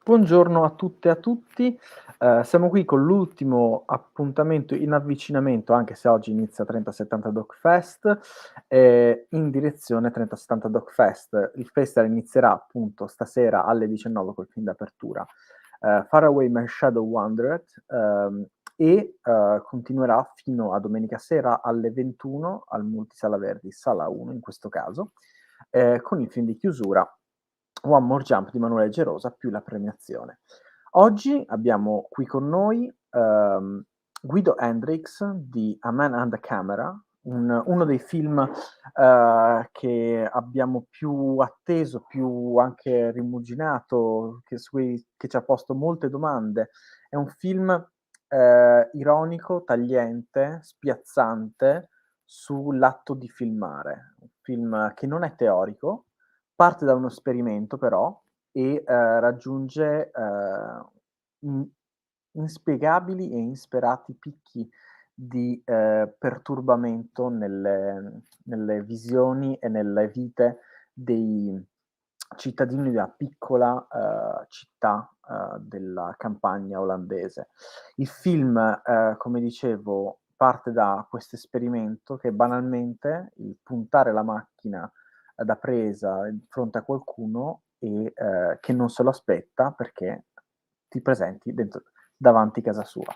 Buongiorno a tutte e a tutti, siamo qui con l'ultimo appuntamento in avvicinamento, anche se oggi inizia 3070 Doc Fest, in direzione 3070 Doc Fest. Il festival inizierà appunto stasera alle 19 col film d'apertura, Far Away My Shadow Wandered, continuerà fino a domenica sera alle 21 al Multisala Verdi, sala 1 in questo caso, con il film di chiusura One More Jump di Emanuele Gerosa più la premiazione. Oggi abbiamo qui con noi Guido Hendrikx di A Man and the Camera, uno dei film che abbiamo più atteso, più anche rimuginato, che ci ha posto molte domande. È un film ironico, tagliente, spiazzante sull'atto di filmare. Un film che non è teorico, parte da uno esperimento però e raggiunge in inspiegabili e insperati picchi di perturbamento nelle visioni e nelle vite dei cittadini di una piccola città della campagna olandese. Il film, come dicevo, parte da questo esperimento che banalmente il puntare la macchina da presa di fronte a qualcuno e che non se lo aspetta perché ti presenti davanti casa sua.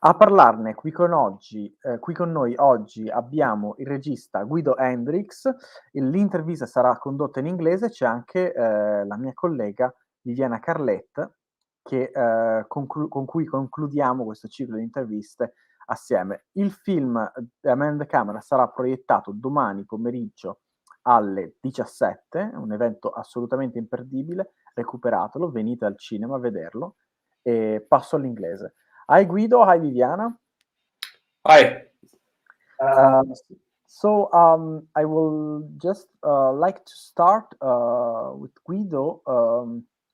A parlarne qui con noi oggi abbiamo il regista Guido Hendrikx. L'intervista sarà condotta in inglese, c'è anche la mia collega Viviana Carlet con cui concludiamo questo ciclo di interviste assieme. Il film A Man in the Camera sarà proiettato domani pomeriggio alle 17, è un evento assolutamente imperdibile, recuperatelo, venite al cinema a vederlo e passo all'inglese. Hi Guido, hi Viviana. Hi. I will just like to start with Guido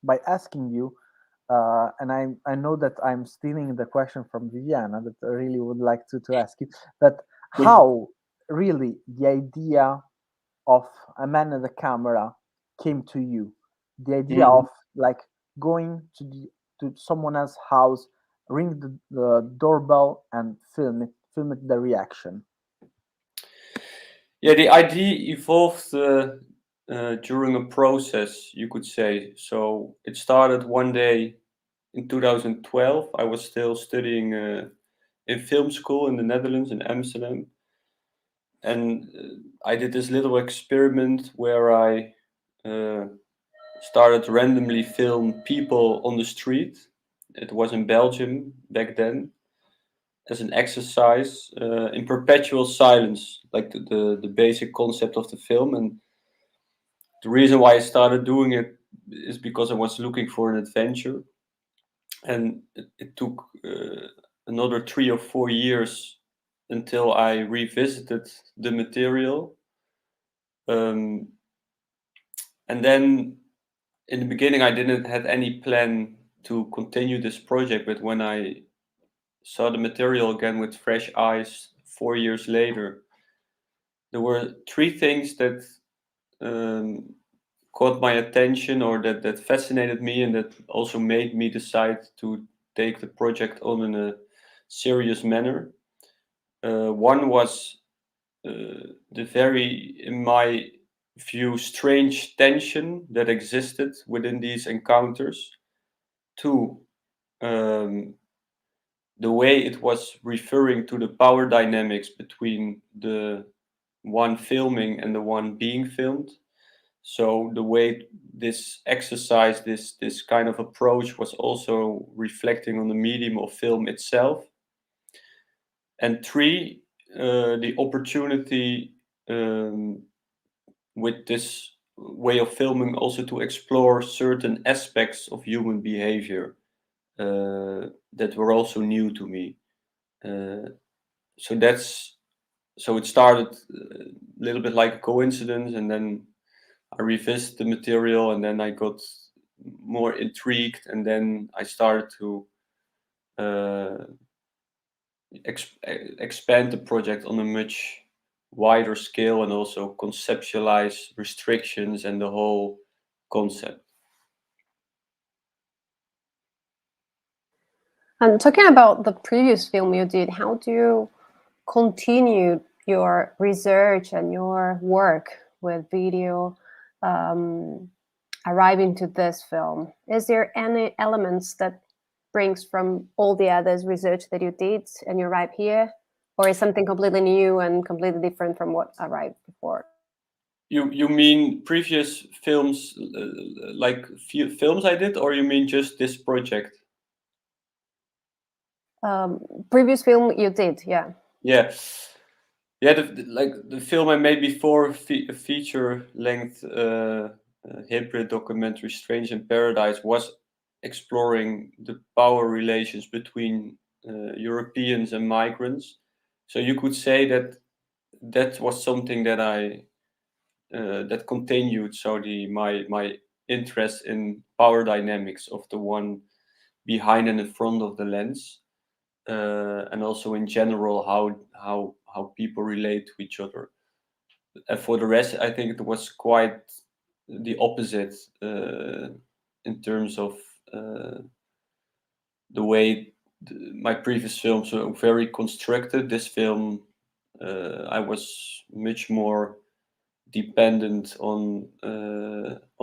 by asking you, and I know that I'm stealing the question from Viviana that I really would like to ask you, but how really the idea of A Man in the Camera came to you? The idea of like going to someone else's house, ring the doorbell and film it the reaction. Yeah, the idea evolved during a process, you could say. So it started one day in 2012. I was still studying in film school in the Netherlands, in Amsterdam. And I did this little experiment where I started randomly film people on the street. It was in Belgium back then, as an exercise in perpetual silence, like the basic concept of the film. And the reason why I started doing it is because I was looking for an adventure. And it took another 3 or 4 years until I revisited the material. And then in the beginning, I didn't have any plan to continue this project, but when I saw the material again with fresh eyes 4 years later, there were 3 things that caught my attention, or that fascinated me, and that also made me decide to take the project on in a serious manner. One was the very, in my view, strange tension that existed within these encounters. 2, the way it was referring to the power dynamics between the one filming and the one being filmed. So the way this exercise, this kind of approach, was also reflecting on the medium of film itself. And 3, the opportunity with this way of filming also to explore certain aspects of human behavior that were also new to me. So it started a little bit like a coincidence, and then I revisited the material, and then I got more intrigued, and then I started to expand the project on a much wider scale, and also conceptualize restrictions and the whole concept. And talking about the previous film you did, how do you continue your research and your work with video, arriving to this film? Is there any elements that brings from all the others research that you did and you arrive here, or is something completely new and completely different from what arrived before? You mean previous films, like films I did, or you mean just this project? Previous film you did, yeah. Yeah, the film I made before, a feature-length hybrid documentary, Strange in Paradise, was exploring the power relations between Europeans and migrants. So you could say that that was something that I that continued. So my interest in power dynamics of the one behind and in front of the lens, and also in general how people relate to each other. And for the rest, I think it was quite the opposite in terms of the way my previous films were very constructed. This film, I was much more dependent on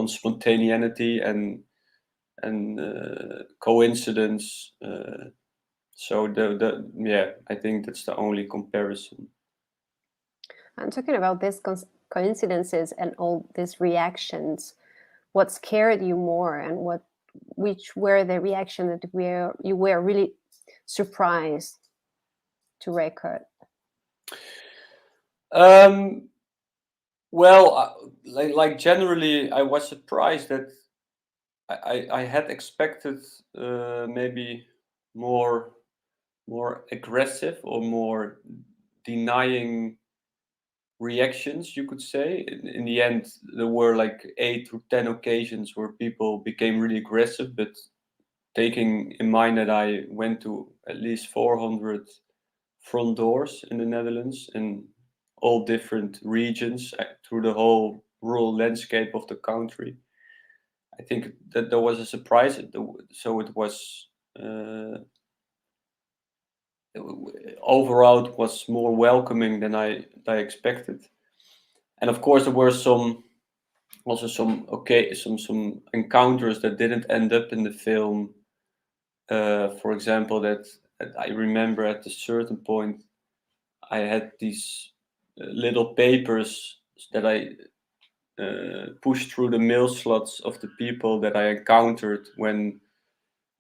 spontaneity and coincidence. So I think that's the only comparison. I'm talking about these coincidences and all these reactions. What scared you more, and which were the reaction that you were really surprised to record? Well, like generally, I was surprised that I had expected maybe more aggressive or more denying reactions, you could say. In the end, there were like 8 to 10 occasions where people became really aggressive, but taking in mind that I went to at least 400 front doors in the Netherlands in all different regions through the whole rural landscape of the country, I think that there was a surprise. So it was overall it was more welcoming than I expected. And of course, there were some encounters that didn't end up in the film. For example, that I remember at a certain point, I had these little papers that I pushed through the mail slots of the people that I encountered when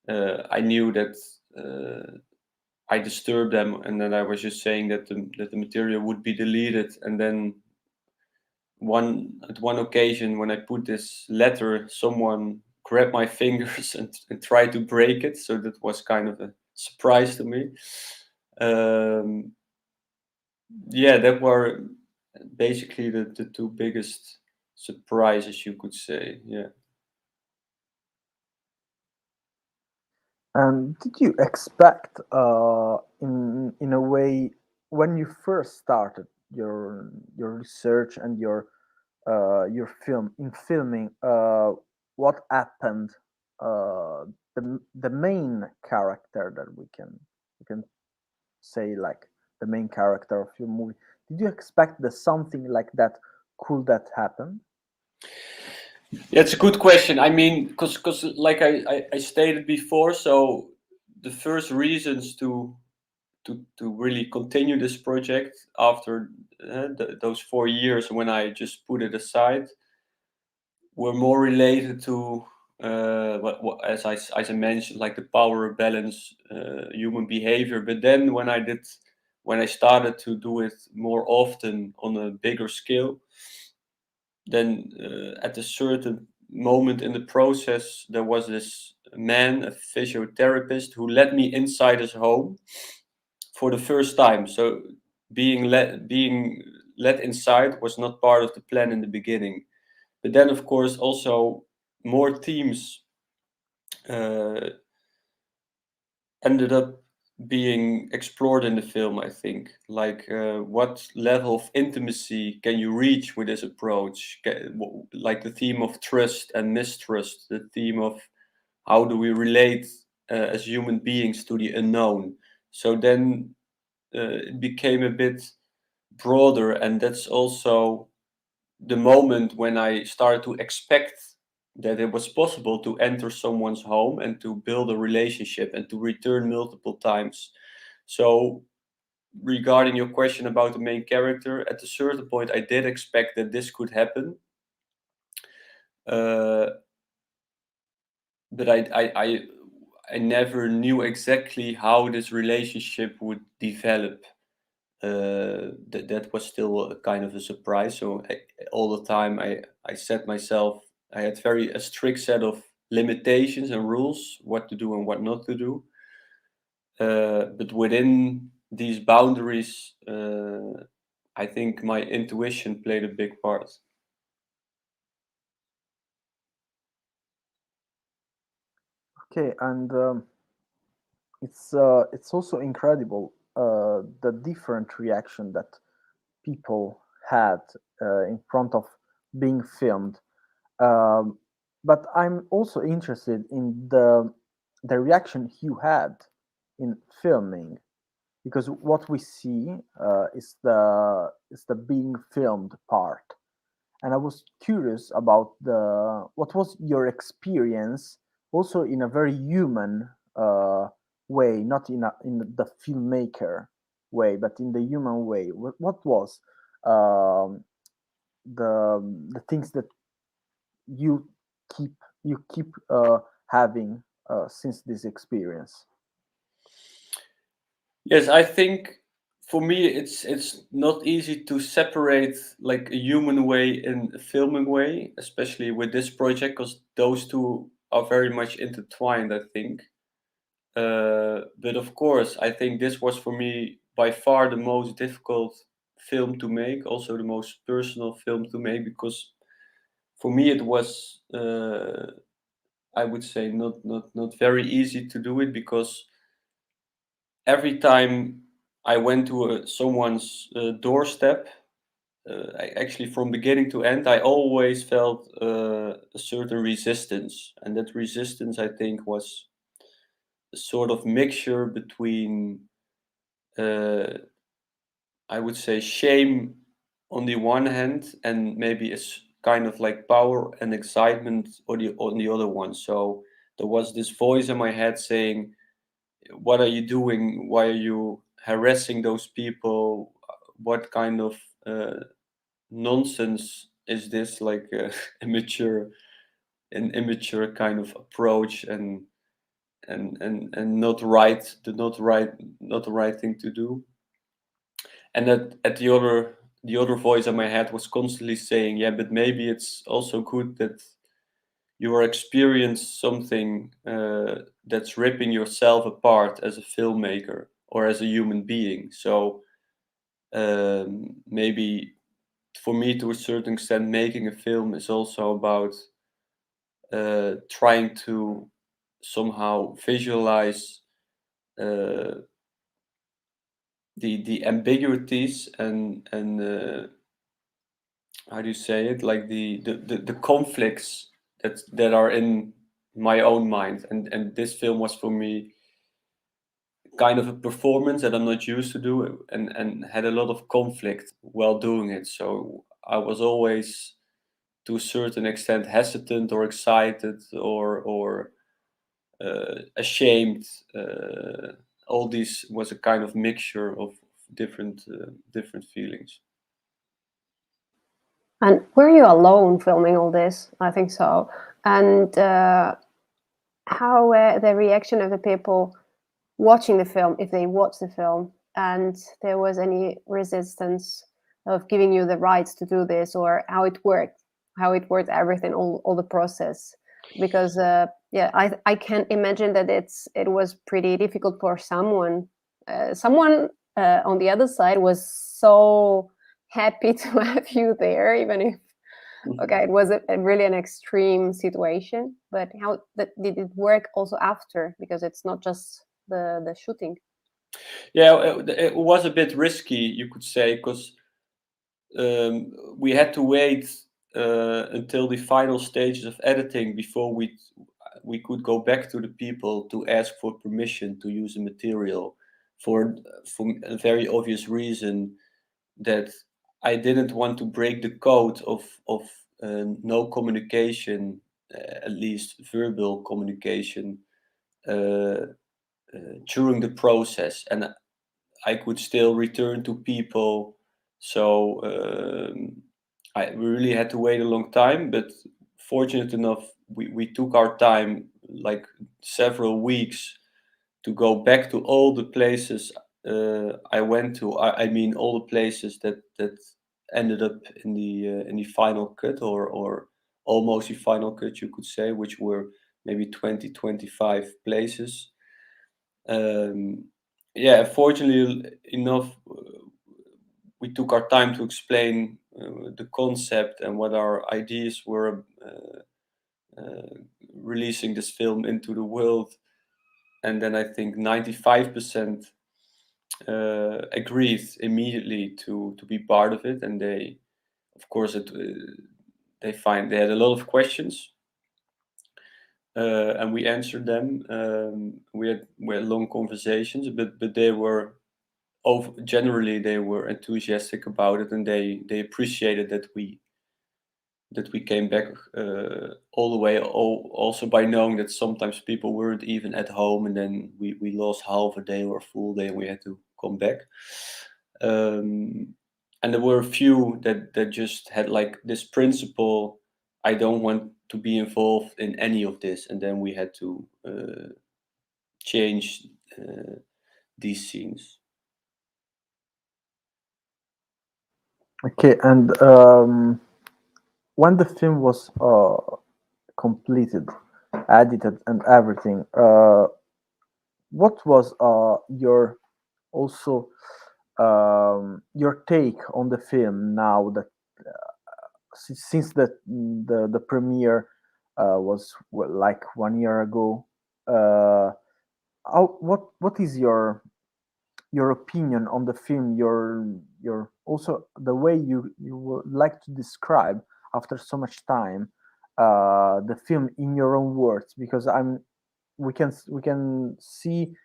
I knew that I disturbed them, and then I was just saying that the material would be deleted. And then at one occasion, when I put this letter, someone grabbed my fingers and tried to break it. So that was kind of a surprise to me. That were basically the two biggest surprises, you could say. Yeah. And did you expect, in a way, when you first started your research and your filming, what happened? The main character that we can say, like the main character of your movie. Did you expect that something like that could happen? Yeah, it's a good question. I mean, because like I stated before, so the first reasons to really continue this project after those 4 years when I just put it aside were more related to what as I mentioned, like the power balance, human behavior. But then when I started to do it more often on a bigger scale, then at a certain moment in the process, there was this man, a physiotherapist, who let me inside his home for the first time. So being let inside was not part of the plan in the beginning. But then, of course, also more themes ended up being explored in the film, I think. Like what level of intimacy can you reach with this approach? Like the theme of trust and mistrust, the theme of how do we relate as human beings to the unknown. So then it became a bit broader, and that's also the moment when I started to expect that it was possible to enter someone's home and to build a relationship and to return multiple times. So regarding your question about the main character, at a certain point I did expect that this could happen, but I never knew exactly how this relationship would develop. That was still a kind of a surprise. So all the time I set myself, I had a strict set of limitations and rules, what to do and what not to do. But within these boundaries, I think my intuition played a big part. Okay, and it's also incredible the different reaction that people had in front of being filmed. But I'm also interested in the reaction you had in filming, because what we see is the being filmed part, and I was curious about what was your experience, also in a very human way, not in the filmmaker way, but in the human way. What was um, the things that you keep having since this experience? Yes, I think for me it's not easy to separate like a human way and a filming way, especially with this project, because those two are very much intertwined, I think. But of course, I think this was for me by far the most difficult film to make, also the most personal film to make, because for me it was, I would say, not very easy to do it, because every time I went to someone's doorstep, actually from beginning to end, I always felt a certain resistance, and that resistance I think was a sort of mixture between, I would say, shame on the one hand, and maybe kind of like power and excitement on the other one. So there was this voice in my head saying, "What are you doing? Why are you harassing those people? What kind of nonsense is this? Like immature, an immature kind of approach, and not right, not the right thing to do." And that at the other voice in my head was constantly saying, "Yeah, but maybe it's also good that you are experiencing something that's ripping yourself apart as a filmmaker or as a human being. So maybe for me, to a certain extent, making a film is also about trying to somehow visualize the ambiguities and how do you say it, like the conflicts that are in my own mind, and this film was for me kind of a performance that I'm not used to do, and had a lot of conflict while doing it. So I was always, to a certain extent, hesitant or excited or ashamed. All these was a kind of mixture of different feelings. And were you alone filming all this? I think so. And how were the reaction of the people watching the film, if they watched the film, and there was any resistance of giving you the rights to do this, or how it worked, everything, all the process? Because I can imagine that it was pretty difficult for someone on the other side was so happy to have you there, even if okay, it was really an extreme situation. But how did it work also after? Because it's not just the shooting. Yeah, it was a bit risky, you could say, because we had to wait until the final stages of editing before we could go back to the people to ask for permission to use the material for a very obvious reason, that I didn't want to break the code of no communication, at least verbal communication, during the process, and I could still return to people. So we really had to wait a long time, but fortunate enough, we took our time, like several weeks, to go back to all the places I went to. I mean, all the places that ended up in the final cut, or almost the final cut, you could say, which were maybe 20-25 places. Yeah, fortunately enough, we took our time to explain the concept and what our ideas were, releasing this film into the world. And then I think 95% agreed immediately to be part of it. And they, of course, they had a lot of questions, and we answered them. We had long conversations, but they were generally they were enthusiastic about it, and they appreciated that we came back all the way, also by knowing that sometimes people weren't even at home, and then we lost half a day or a full day and we had to come back. And there were a few that just had like this principle: I don't want to be involved in any of this, and then we had to change these scenes. Okay, and when the film was completed, edited, and everything, what was your also your take on the film now that since the premiere was like 1 year ago? What is your opinion on the film? Your also the way you would like to describe after so much time the film in your own words, because we can see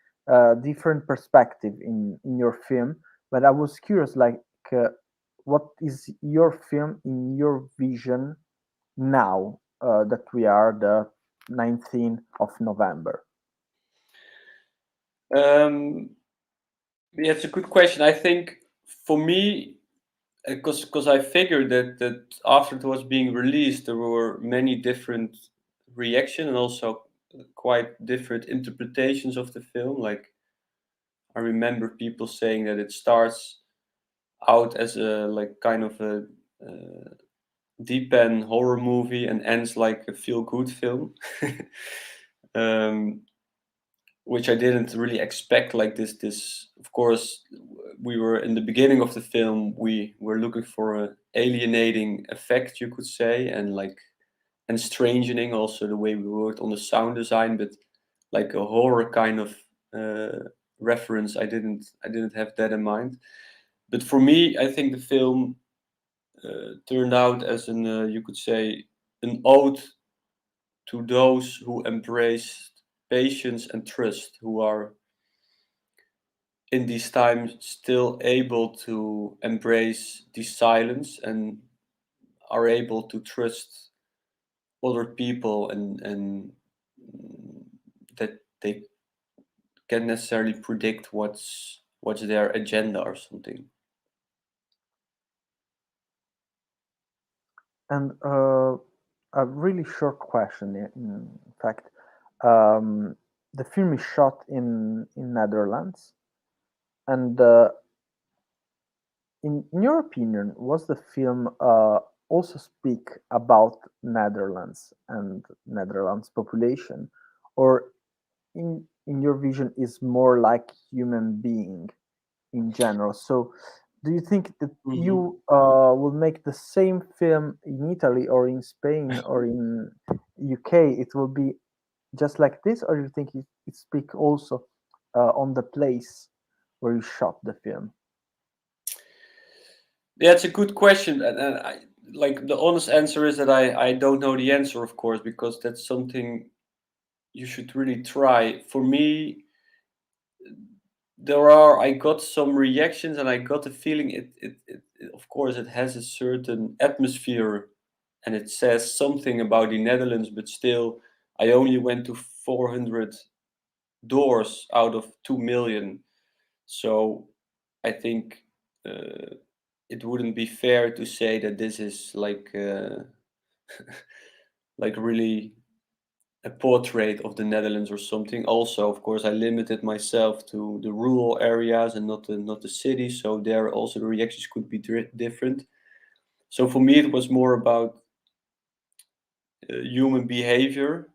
different perspective in your film, but I was curious, like what is your film in your vision now that we are the 19th of November? Yeah, it's a good question. I think for me, because I figured that after it was being released, there were many different reactions and also quite different interpretations of the film. Like, I remember people saying that it starts out as a like kind of a deep end horror movie and ends like a feel good film. Which I didn't really expect. Like this, of course, we were in the beginning of the film, we were looking for an alienating effect, you could say, and like and strangering also the way we worked on the sound design, but like a horror kind of reference, I didn't have that in mind. But for me, I think the film turned out as an you could say an ode to those who embrace patience and trust, who are in these times still able to embrace the silence and are able to trust other people, and that they can't necessarily predict what's their agenda or something. And a really short question, in fact. The film is shot in Netherlands, and in your opinion, was the film also speak about Netherlands and Netherlands population, or in your vision is more like human being in general? So do you think that you will make the same film in Italy or in Spain or in UK? It will be just like this, or you think it speak also on the place where you shot the film? Yeah, it's a good question, and I, like the honest answer is that I don't know the answer, of course, because that's something you should really try. For me, I got some reactions, and I got the feeling it of course it has a certain atmosphere, and it says something about the Netherlands, but still, I only went to 400 doors out of 2 million. So I think it wouldn't be fair to say that this is like like really a portrait of the Netherlands or something. Also, of course, I limited myself to the rural areas and not the cities, so there also the reactions could be different. So for me, it was more about human behavior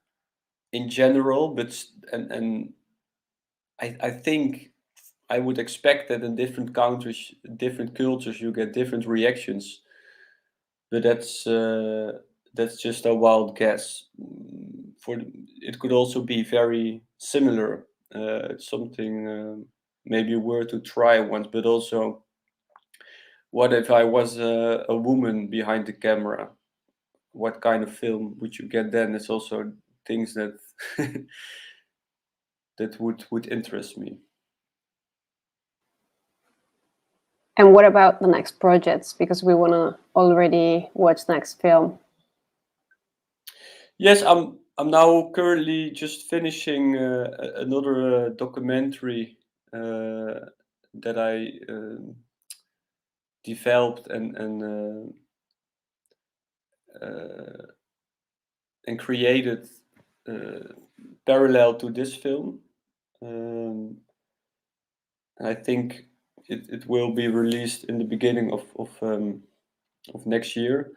in general, and I think I would expect that in different countries, different cultures, you get different reactions. But that's just a wild guess. It could also be very similar. It's something maybe worth to try once. But also, what if I was a woman behind the camera? What kind of film would you get then? It's also things that that would interest me. And what about the next projects? Because we want to already watch next film. Yes, I'm now currently just finishing another documentary that I developed and created parallel to this film. And I think it will be released in the beginning of next year.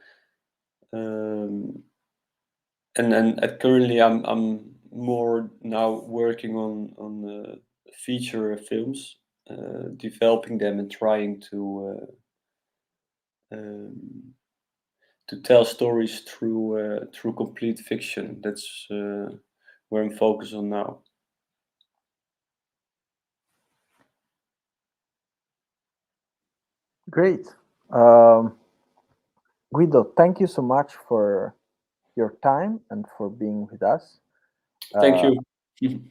And then currently I'm more now working on feature films, developing them and trying to tell stories through complete fiction. That's where I'm focused on now. Great. Guido, thank you so much for your time and for being with us. Thank you.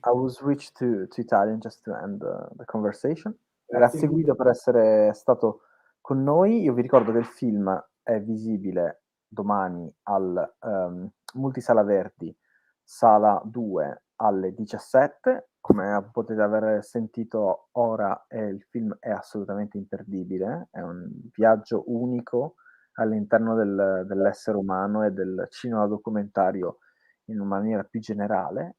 I will switch to Italian just to end the conversation. Grazie Guido per essere stato con noi. Io vi ricordo che il film è visibile domani al Multisala Verdi, sala 2 alle 17. Come potete aver sentito ora, il film è assolutamente imperdibile, è un viaggio unico all'interno dell'essere umano e del cinema documentario in una maniera più generale.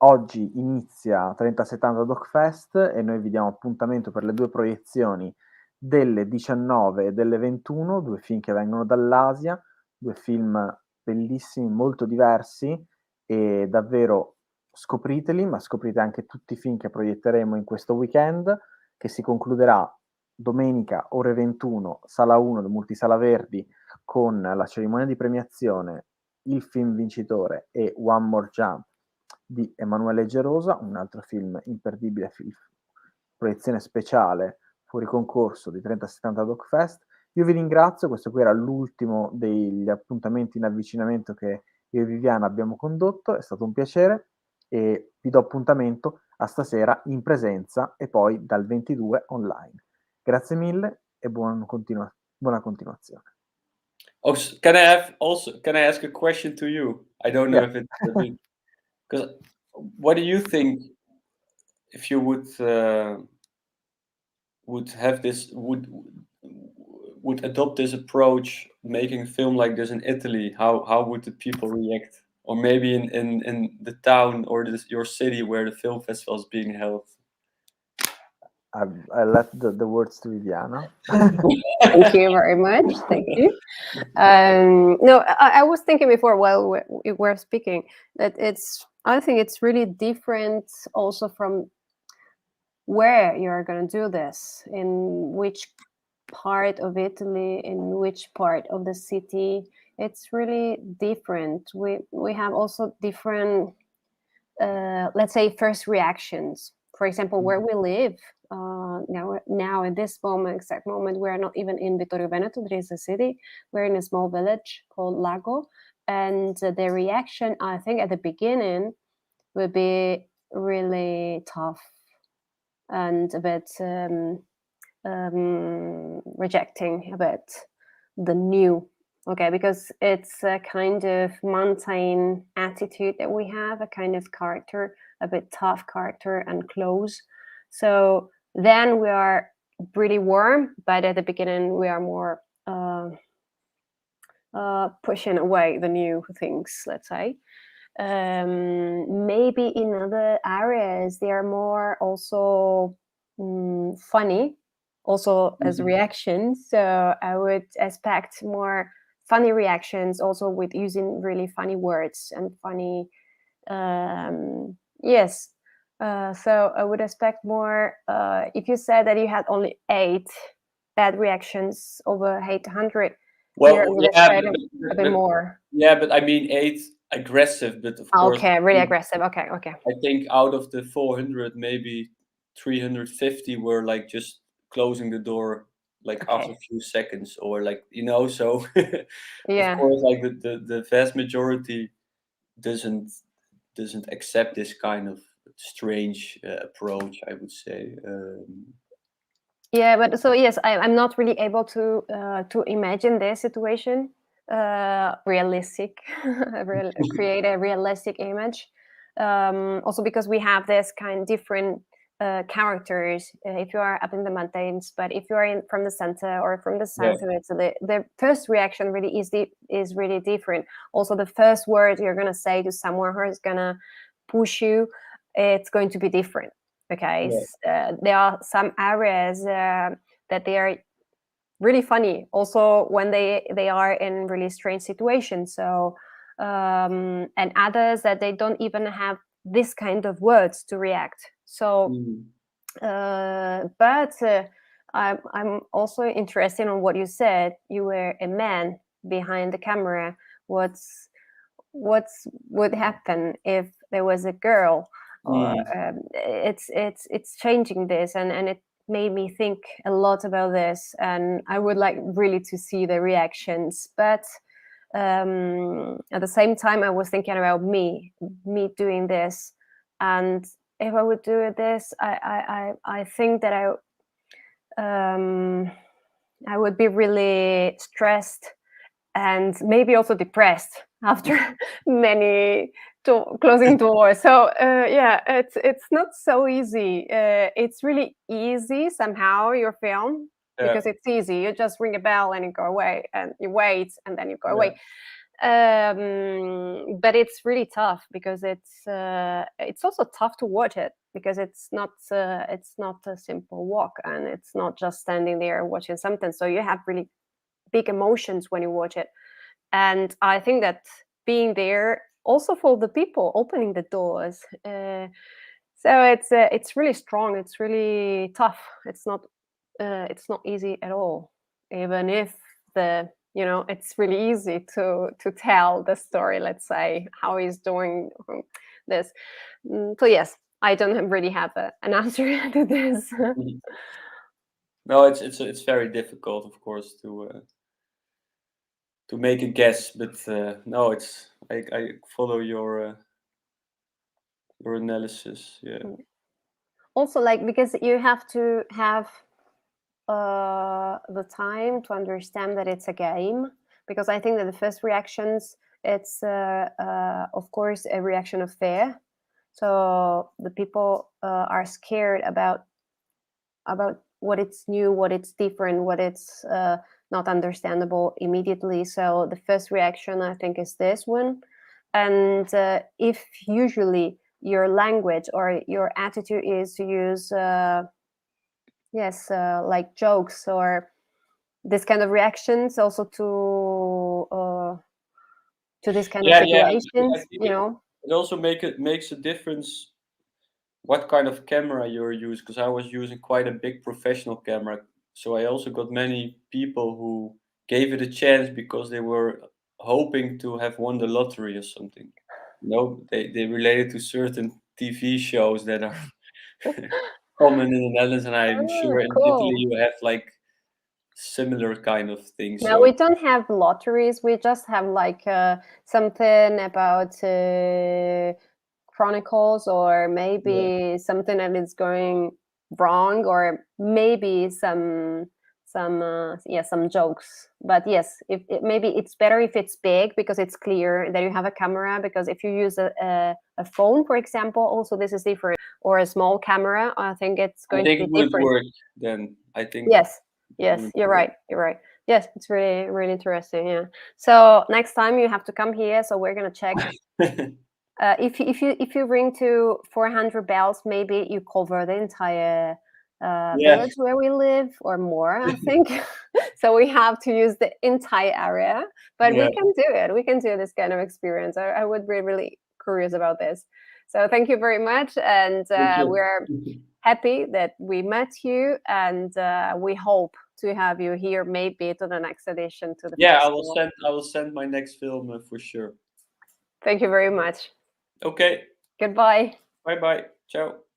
Oggi inizia 3070 DocFest e noi vi diamo appuntamento per le 2 proiezioni delle 19 e delle 21, 2 film che vengono dall'Asia, 2 film bellissimi, molto diversi, e davvero scopriteli, ma scoprite anche tutti i film che proietteremo in questo weekend, che si concluderà domenica ore 21, sala 1 del Multisala Verdi, con la cerimonia di premiazione, il film vincitore e One More Jump di Emanuele Gerosa, un altro film imperdibile, proiezione speciale fuori concorso di 3070 DocFest. Io vi ringrazio, questo qui era l'ultimo degli appuntamenti in avvicinamento che io e Viviana abbiamo condotto, è stato un piacere e vi do appuntamento a stasera in presenza e poi dal 22 online. Grazie mille e buona continuazione. Oh, can I ask a question to you? I don't know if it's because what do you think if you would have this would adopt this approach, making a film like this in Italy? How would the people react? Or maybe in the town or your city where the film festival is being held? I left the words to Viviana. Thank you very much. Thank you. No, I was thinking before while we were speaking that I think it's really different also from where you're going to do this, in which part of Italy, in which part of the city. It's really different. We have also different, let's say, first reactions. For example, where we live now at this exact moment, we are not even in Vittorio Veneto, there is a city. We're in a small village called Lago, and the reaction, I think, at the beginning will be really tough and a bit rejecting a bit the new. Okay, because it's a kind of mountain attitude that we have, a kind of character, a bit tough character and close. So then we are pretty warm, but at the beginning we are more pushing away the new things, let's say. Maybe in other areas they are more also funny, also as reactions. So I would expect more funny reactions, also with using really funny words and funny. Yes. So I would expect more. If you said that you had only 8 bad reactions over 800, Well, here I would yeah, expect a bit more. Yeah, but I mean 8 aggressive, but of course. Okay, really aggressive. Okay. I think out of the 400, maybe 350 were like just closing the door like Okay. after a few seconds, or like, you know, so Yeah. of course, like the vast majority doesn't accept this kind of strange approach, I would say. Yeah, but so yes, I'm not really able to imagine their situation realistic, create a realistic image. Also because we have this kind of different characters if you are up in the mountains, but if you are from the center or from the south of Italy, the first reaction really is really different. Also, the first word you're gonna say to someone who is gonna push you, it's going to be different. Okay, there are some areas that they are really funny also when they are in really strange situations. So and others that they don't even have this kind of words to react. So but I'm also interested in what you said. You were a man behind the camera. What would happen if there was a girl? Or it's changing this, and it made me think a lot about this, and I would like really to see the reactions. But at the same time I was thinking about me doing this, and if I would do this, I think that I would be really stressed and maybe also depressed after many closing doors. So yeah, it's not so easy. It's really easy somehow, your film, because it's easy. You just ring a bell and you go away, and you wait, and then you go away. But it's really tough because it's also tough to watch it, because it's not a simple walk, and it's not just standing there watching something. So you have really big emotions when you watch it. And I think that being there also for the people opening the doors, so it's really strong, it's really tough. It's not easy at all, even if it's really easy to tell the story, let's say, how he's doing this. So yes, I don't really have an answer to this. No, it's very difficult, of course, to make a guess, but no, I follow your analysis. Yeah. Also, like, because you have to have the time to understand that it's a game, because I think that the first reactions, it's of course a reaction of fear. So the people are scared about what it's new, what it's different, what it's not understandable immediately. So the first reaction, I think, is this one. And if usually your language or your attitude is to use like jokes or this kind of reactions also to this kind of situations, it also makes a difference what kind of camera you're using, because I was using quite a big professional camera, so I also got many people who gave it a chance because they were hoping to have won the lottery or something. They related to certain TV shows that are common in the Netherlands, and I'm sure in cool. Italy you have like similar kind of thing. No, we don't have lotteries. We just have like something about chronicles, or maybe something that is going wrong, or maybe some jokes. But yes, maybe it's better if it's big, because it's clear that you have a camera. Because if you use a phone, for example, also this is different, or a small camera, I think it's going to be different. Work then. I think yes, you're right. Yes, it's really, really interesting. Yeah. So next time you have to come here. So we're gonna check. If you ring to 400 bells, maybe you cover the entire village where we live, or more, I think. So we have to use the entire area, but we can do it. We can do this kind of experience. I would be really curious about this. So thank you very much, and we're happy that we met you, and we hope to have you here, maybe to the next edition to the festival. I will send my next film for sure. Thank you very much. Okay. Goodbye. Bye. Ciao.